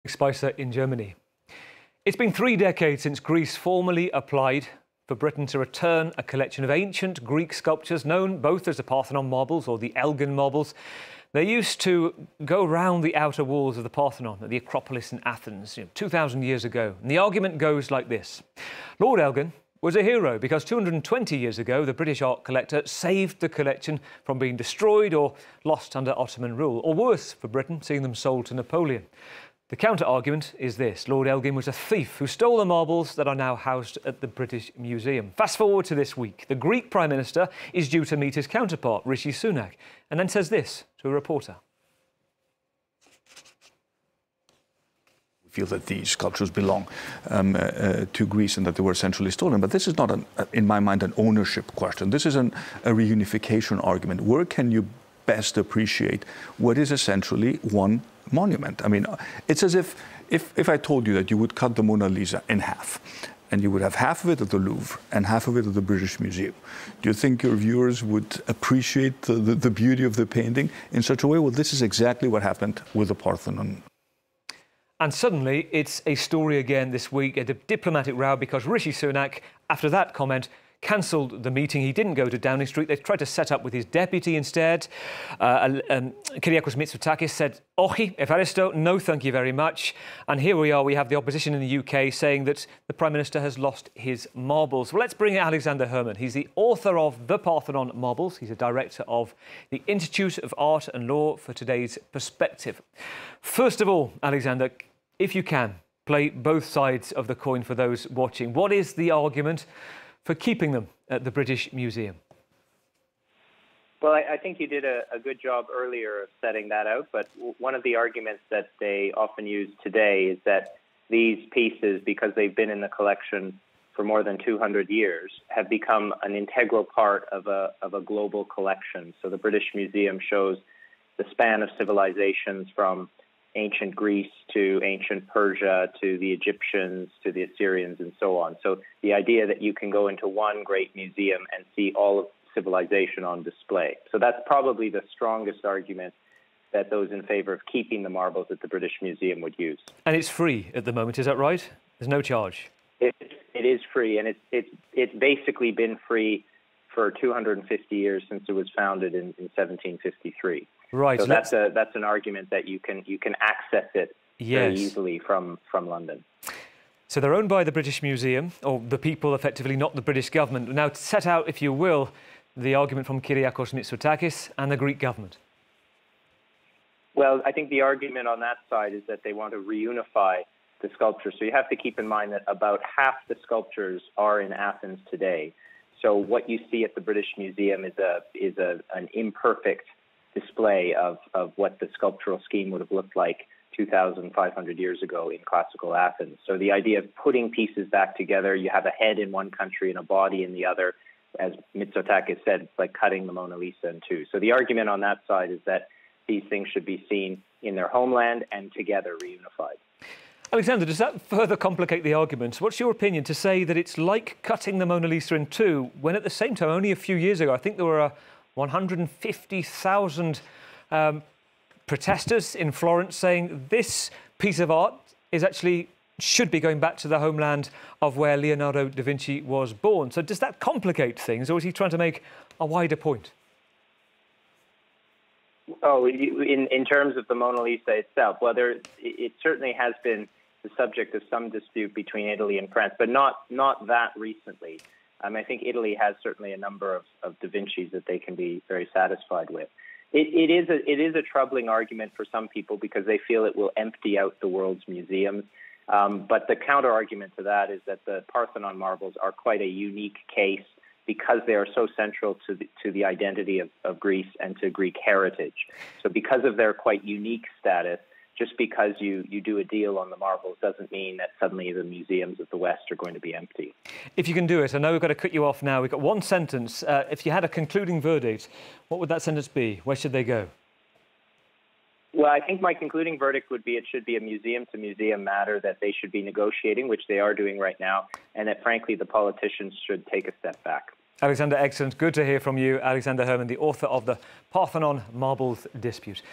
Spicer in Germany. It's been 3 decades since Greece formally applied for Britain to return a collection of ancient Greek sculptures known both as the Parthenon Marbles or the Elgin Marbles. They used to go round the outer walls of the Parthenon at the Acropolis in Athens 2,000 years ago. And the argument goes like this. Lord Elgin was a hero because 220 years ago, the British art collector saved the collection from being destroyed or lost under Ottoman rule, or worse for Britain, seeing them sold to Napoleon. The counter-argument is this. Lord Elgin was a thief who stole the marbles that are now housed at the British Museum. Fast forward to this week. The Greek Prime Minister is due to meet his counterpart, Rishi Sunak, and then says this to a reporter. We feel that these sculptures belong to Greece and that they were essentially stolen. But this is not, in my mind, an ownership question. This is a reunification argument. Where can you best appreciate what is essentially one monument? I mean, it's as if I told you that you would cut the Mona Lisa in half and you would have half of it at the Louvre and half of it at the British Museum. Do you think your viewers would appreciate the beauty of the painting in such a way? Well, this is exactly what happened with the Parthenon. And suddenly it's a story again this week, a diplomatic row because Rishi Sunak, after that comment, cancelled the meeting. He didn't go to Downing Street. They tried to set up with his deputy instead. Kyriakos Mitsotakis said, "Ochi, efaristo, no thank you very much." And here we are, we have the opposition in the UK saying that the Prime Minister has lost his marbles. Well, let's bring in Alexander Herman. He's the author of The Parthenon Marbles. He's a director of the Institute of Art and Law for today's Perspective. First of all, Alexander, if you can, play both sides of the coin for those watching. What is the argument for keeping them at the British Museum? Well, I think you did a good job earlier of setting that out, but one of the arguments that they often use today is that these pieces, because they've been in the collection for more than 200 years, have become an integral part of a global collection. So the British Museum shows the span of civilizations from ancient Greece to ancient Persia to the Egyptians to the Assyrians and so on. So the idea that you can go into one great museum and see all of civilization on display. So that's probably the strongest argument that those in favour of keeping the marbles at the British Museum would use. And it's free at the moment, is that right? There's no charge? It is free, and it's basically been free for 250 years since it was founded in 1753. Right. So that's an argument that you can access it very easily from London. So they're owned by the British Museum, or the people effectively, not the British government. Now set out, if you will, the argument from Kyriakos Mitsotakis and the Greek government. Well, I think the argument on that side is that they want to reunify the sculptures. So you have to keep in mind that about half the sculptures are in Athens today. So what you see at the British Museum is an imperfect display of what the sculptural scheme would have looked like 2,500 years ago in classical Athens. So the idea of putting pieces back together, you have a head in one country and a body in the other, as Mitsotakis said, it's like cutting the Mona Lisa in two. So the argument on that side is that these things should be seen in their homeland and together reunified. Alexander, does that further complicate the argument? What's your opinion to say that it's like cutting the Mona Lisa in two, when at the same time, only a few years ago, I think there were 150,000 protesters in Florence saying this piece of art should be going back to the homeland of where Leonardo da Vinci was born. So does that complicate things, or is he trying to make a wider point? Oh, in terms of the Mona Lisa itself, well, it certainly has been the subject of some dispute between Italy and France, but not that recently. I think Italy has certainly a number of Da Vinci's that they can be very satisfied with. It is a troubling argument for some people because they feel it will empty out the world's museums. But the counter-argument to that is that the Parthenon marbles are quite a unique case because they are so central to the identity of Greece and to Greek heritage. So because of their quite unique status, just because you do a deal on the marbles doesn't mean that suddenly the museums of the West are going to be empty. If you can do it, I know we've got to cut you off now. We've got one sentence. If you had a concluding verdict, what would that sentence be? Where should they go? Well, I think my concluding verdict would be it should be a museum-to-museum matter that they should be negotiating, which they are doing right now, and that, frankly, the politicians should take a step back. Alexander, excellent. Good to hear from you. Alexander Herman, the author of The Parthenon Marbles Dispute.